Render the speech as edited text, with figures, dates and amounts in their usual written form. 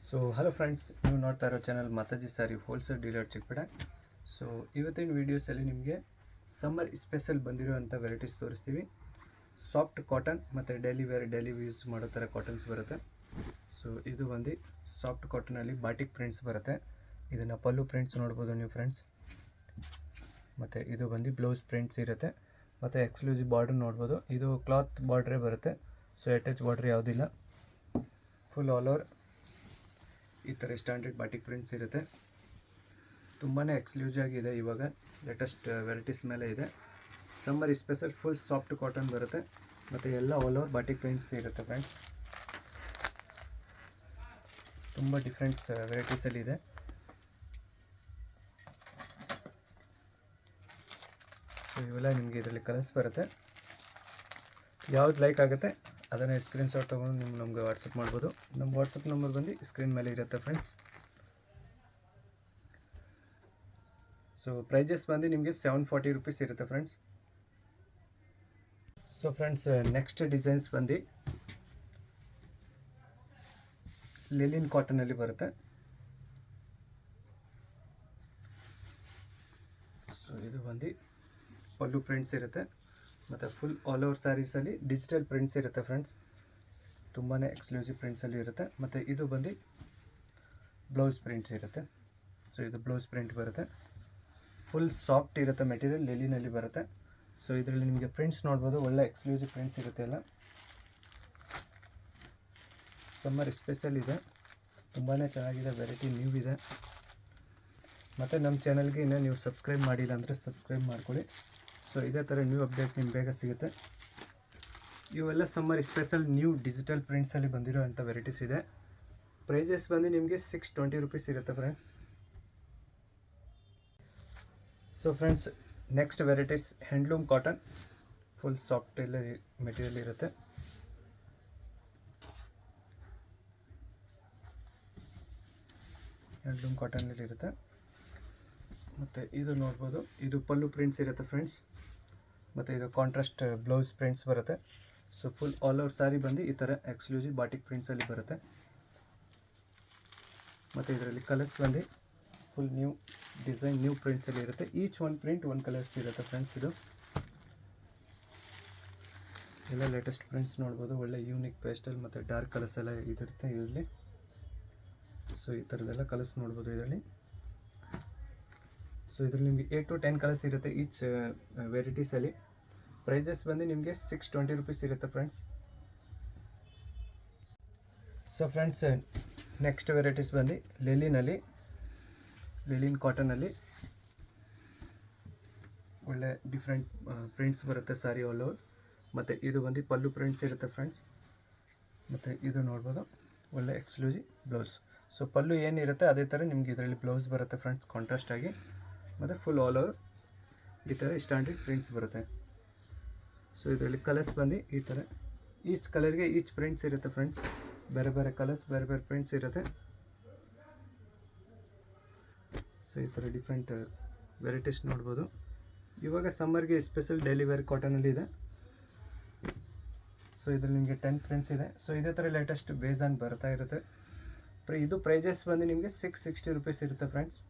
So hello friends, ನೀವು ನೋಡ್ತಾ ಇರೋ ಚಾನಲ್ ಮಾತಾಜಿ ಸಾರಿ ಹೋಲ್ಸೇಲ್ ಡೀಲರ್ ಚಿಕ್ಕಪೇಟೆ. ಸೊ ಇವತ್ತಿನ ವೀಡಿಯೋಸಲ್ಲಿ ನಿಮಗೆ ಸಮ್ಮರ್ ಸ್ಪೆಷಲ್ ಬಂದಿರೋವಂಥ ವೆರೈಟೀಸ್ ತೋರಿಸ್ತೀವಿ. ಸಾಫ್ಟ್ ಕಾಟನ್ ಮತ್ತು ಡೈಲಿ ಯೂಸ್ ಮಾಡೋ ಥರ ಕಾಟನ್ಸ್ ಬರುತ್ತೆ. ಸೊ ಇದು ಒಂದು ಸಾಫ್ಟ್ ಕಾಟನಲ್ಲಿ ಬಾಟಿಕ್ ಪ್ರಿಂಟ್ಸ್ ಬರುತ್ತೆ. ಇದನ್ನು ಪಲ್ಲು ಪ್ರಿಂಟ್ಸ್ ನೋಡ್ಬೋದು ನೀವು ಫ್ರೆಂಡ್ಸ್. ಮತ್ತು ಇದು ಬಂದು ಬ್ಲೌಸ್ ಪ್ರಿಂಟ್ಸ್ ಇರುತ್ತೆ. ಮತ್ತು ಎಕ್ಸ್ಕ್ಲೂಸಿವ್ ಬಾರ್ಡರ್ ನೋಡ್ಬೋದು. ಇದು ಕ್ಲಾತ್ ಬಾರ್ಡ್ರೇ ಬರುತ್ತೆ. ಸೊ ಅಟ್ಯಾಚ್ ಬಾರ್ಡ್ರ್ ಯಾವುದಿಲ್ಲ. ಫುಲ್ ಆಲ್ ಓವರ್ ಈ ಥರ ಸ್ಟ್ಯಾಂಡರ್ಡ್ ಬಾಟಿಕ್ ಪ್ರಿಂಟ್ಸ್ ಇರುತ್ತೆ. ತುಂಬಾ ಎಕ್ಸ್ಕ್ಲೂಸಿವ್ ಆಗಿದೆ. ಇವಾಗ ಲೇಟೆಸ್ಟ್ ವೆರೈಟೀಸ್ ಮೇಲೆ ಇದೆ. Summer special full soft cotton ಬರುತ್ತೆ. ಮತ್ತು ಎಲ್ಲ ಆಲ್ ಓವರ್ ಬಾಟಿಕ್ ಪ್ರಿಂಟ್ಸ್ ಇರುತ್ತೆ ಫ್ರೆಂಡ್ಸ್. ತುಂಬ ಡಿಫ್ರೆಂಟ್ ವೆರೈಟೀಸಲ್ಲಿ ಇದೆ. ಸೊ ಇವೆಲ್ಲ ನಿಮಗೆ ಇದರಲ್ಲಿ ಕಲರ್ಸ್ ಬರುತ್ತೆ. ಯಾವ್ದು ಲೈಕ್ ಆಗುತ್ತೆ ಅದನ್ನು ಸ್ಕ್ರೀನ್ಶಾಟ್ ತೊಗೊಂಡು ನೀವು ನಮಗೆ ವಾಟ್ಸಪ್ ಮಾಡ್ಬೋದು. ನಮ್ಮ ವಾಟ್ಸಪ್ ನಂಬರ್ ಬಂದು ಸ್ಕ್ರೀನ್ ಮೇಲೆ ಇರುತ್ತೆ ಫ್ರೆಂಡ್ಸ್. ಸೊ ಪ್ರೈಜಸ್ ಬಂದು ನಿಮಗೆ 740 ರೂಪೀಸ್ ಇರುತ್ತೆ friends. So friends, next designs ಬಂದು ಲಿಲಿನ್ ಕಾಟನಲ್ಲಿ ಬರುತ್ತೆ. ಸೊ ಇದು ಬಂದು ಪಲ್ಲು ಪ್ರಿಂಟ್ಸ್ ಇರುತ್ತೆ. ಮತ್ತು ಫುಲ್ ಆಲ್ ಓವರ್ ಸ್ಯಾರೀಸಲ್ಲಿ ಡಿಜಿಟಲ್ ಪ್ರಿಂಟ್ಸ್ ಇರುತ್ತೆ ಫ್ರೆಂಡ್ಸ್. ತುಂಬಾ ಎಕ್ಸ್ಕ್ಲೂಸಿವ್ ಪ್ರಿಂಟ್ಸಲ್ಲಿ ಇರುತ್ತೆ. ಮತ್ತು ಇದು ಬಂದು ಬ್ಲೌಸ್ ಪ್ರಿಂಟ್ಸ್ ಇರುತ್ತೆ. ಸೊ ಇದು ಬ್ಲೌಸ್ ಪ್ರಿಂಟ್ ಬರುತ್ತೆ. ಫುಲ್ ಸಾಫ್ಟ್ ಇರುತ್ತೆ ಮೆಟೀರಿಯಲ್, ಲಿಲಿನಲ್ಲಿ ಬರುತ್ತೆ. ಸೊ ಇದರಲ್ಲಿ ನಿಮಗೆ ಪ್ರಿಂಟ್ಸ್ ನೋಡ್ಬೋದು. ಒಳ್ಳೆ ಎಕ್ಸ್ಕ್ಲೂಸಿವ್ ಪ್ರಿಂಟ್ಸ್ ಇರುತ್ತೆ ಎಲ್ಲ. ಸಮ್ಮರ್ ಸ್ಪೆಷಲ್ ಇದೆ. ತುಂಬಾ ಚೆನ್ನಾಗಿದೆ ವೆರೈಟಿ, ನ್ಯೂ ಇದೆ. ಮತ್ತು ನಮ್ಮ ಚಾನಲ್ಗೆ ಇನ್ನೂ ನೀವು ಸಬ್ಸ್ಕ್ರೈಬ್ ಮಾಡಿಲ್ಲ ಅಂದರೆ ಸಬ್ಸ್ಕ್ರೈಬ್ ಮಾಡ್ಕೊಳ್ಳಿ. ಸೊ ಇದೇ ಥರ ನ್ಯೂ ಅಪ್ಡೇಟ್ ನಿಮ್ಗೆ ಬೇಗ ಸಿಗುತ್ತೆ. ಇವೆಲ್ಲ ಸಮ್ಮರ್ ಸ್ಪೆಷಲ್ ನ್ಯೂ ಡಿಜಿಟಲ್ ಪ್ರಿಂಟ್ಸಲ್ಲಿ ಬಂದಿರೋ ಅಂಥ ವೆರೈಟೀಸ್ ಇದೆ. ಪ್ರೈಸಸ್ ಬಂದು ನಿಮಗೆ 620 ರೂಪೀಸ್ ಇರುತ್ತೆ friends. So friends, next varieties handloom cotton. Full soft ಎಲ್ಲ ಮೆಟೀರಿಯಲ್ ಇರುತ್ತೆ. ಹ್ಯಾಂಡ್ಲೂಮ್ ಕಾಟನಲ್ಲಿ ಇರುತ್ತೆ. ಮತ್ತು ಇದು ನೋಡ್ಬೋದು, ಇದು ಪಲ್ಲು ಪ್ರಿಂಟ್ಸ್ ಇರುತ್ತೆ ಫ್ರೆಂಡ್ಸ್. ಮತ್ತು ಇದು ಕಾಂಟ್ರಾಸ್ಟ್ ಬ್ಲೌಸ್ ಪ್ರಿಂಟ್ಸ್ ಬರುತ್ತೆ. So full all over sari ಬಂದು ಈ ಥರ ಎಕ್ಸ್ಕ್ಲೂಸಿವ್ ಬಾಟಿಕ್ ಪ್ರಿಂಟ್ಸಲ್ಲಿ ಬರುತ್ತೆ. ಮತ್ತು ಇದರಲ್ಲಿ ಕಲರ್ಸ್ ಬಂದು ಫುಲ್ ನ್ಯೂ ಡಿಸೈನ್, ನ್ಯೂ ಪ್ರಿಂಟ್ಸಲ್ಲಿ ಇರುತ್ತೆ. ಈಚ್ ಒನ್ ಪ್ರಿಂಟ್ ಒಂದು ಕಲರ್ಸ್ ಇರುತ್ತೆ ಫ್ರೆಂಡ್ಸ್. ಇದು ಎಲ್ಲ ಲೇಟೆಸ್ಟ್ ಪ್ರಿಂಟ್ಸ್ ನೋಡ್ಬೋದು. ಒಳ್ಳೆ ಯೂನಿಕ್ ಪೇಸ್ಟಲ್ ಮತ್ತು ಡಾರ್ಕ್ ಕಲರ್ಸ್ ಎಲ್ಲ ಇದಿರುತ್ತೆ ಇದರಲ್ಲಿ. ಸೊ ಈ ಥರದ್ದೆಲ್ಲ ಕಲರ್ಸ್ ನೋಡ್ಬೋದು ಇದರಲ್ಲಿ. ಸೊ ಇದರಲ್ಲಿ ನಿಮಗೆ 8 to 10 ಕಲರ್ಸ್ ಇರುತ್ತೆ ಈಚ್ ವೆರೈಟೀಸಲ್ಲಿ. ಪ್ರೈಸಸ್ ಬಂದು ನಿಮಗೆ 620 ರೂಪೀಸ್ ಇರುತ್ತೆ friends. So friends, next varieties ಬಂದು ಲಿಲಿನ್ ಕಾಟನಲ್ಲಿ ಒಳ್ಳೆ ಡಿಫ್ರೆಂಟ್ ಪ್ರಿಂಟ್ಸ್ ಬರುತ್ತೆ ಸ್ಯಾರಿ ಆಲ್ ಓವರ್. ಮತ್ತು ಇದು ಬಂದು ಪಲ್ಲು ಪ್ರಿಂಟ್ಸ್ ಇರುತ್ತೆ ಫ್ರೆಂಡ್ಸ್. ಮತ್ತು ಇದು ನೋಡ್ಬೋದು, ಒಳ್ಳೆ ಎಕ್ಸ್ಕ್ಲೂಸಿವ್ ಬ್ಲೌಸ್. ಸೊ ಪಲ್ಲು ಏನಿರುತ್ತೆ ಅದೇ ಥರ ನಿಮಗೆ ಇದರಲ್ಲಿ ಬ್ಲೌಸ್ ಬರುತ್ತೆ ಫ್ರೆಂಡ್ಸ್, ಕಾಂಟ್ರಾಸ್ಟ್ ಆಗಿ. ಮತ್ತು ಫುಲ್ ಆಲ್ ಓವರ್ ಈ ಥರ ಸ್ಟ್ಯಾಂಡರ್ಡ್ ಪ್ರಿಂಟ್ಸ್ ಬರುತ್ತೆ. ಸೊ ಇದರಲ್ಲಿ ಕಲರ್ಸ್ ಬಂದು ಈ ಥರ ಈಚ್ ಕಲರ್ಗೆ ಈಚ್ ಪ್ರಿಂಟ್ಸ್ ಇರುತ್ತೆ ಫ್ರೆಂಡ್ಸ್. ಬೇರೆ ಬೇರೆ ಕಲರ್ಸ್, ಬೇರೆ ಬೇರೆ ಪ್ರಿಂಟ್ಸ್ ಇರುತ್ತೆ. ಸೊ ಈ ಥರ ಡಿಫ್ರೆಂಟ್ ವೆರೈಟೀಸ್ ನೋಡ್ಬೋದು. ಇವಾಗ ಸಮ್ಮರ್ಗೆ ಸ್ಪೆಷಲ್ ಡೈಲಿ ವೇರ್ ಕಾಟನಲ್ಲಿ ಇದೆ. ಸೊ ಇದರಲ್ಲಿ ನಿಮಗೆ 10 ಪ್ರಿಂಟ್ಸ್ ಇದೆ. ಸೊ ಇದೇ ಥರ ಲೇಟೆಸ್ಟ್ ಬೇಜಾನ್ ಬರ್ತಾ ಇರುತ್ತೆ. ಇದು ಪ್ರೈಜಸ್ ಬಂದು ನಿಮಗೆ 660 ರೂಪೀಸ್ ಇರುತ್ತೆ ಫ್ರೆಂಡ್ಸ್.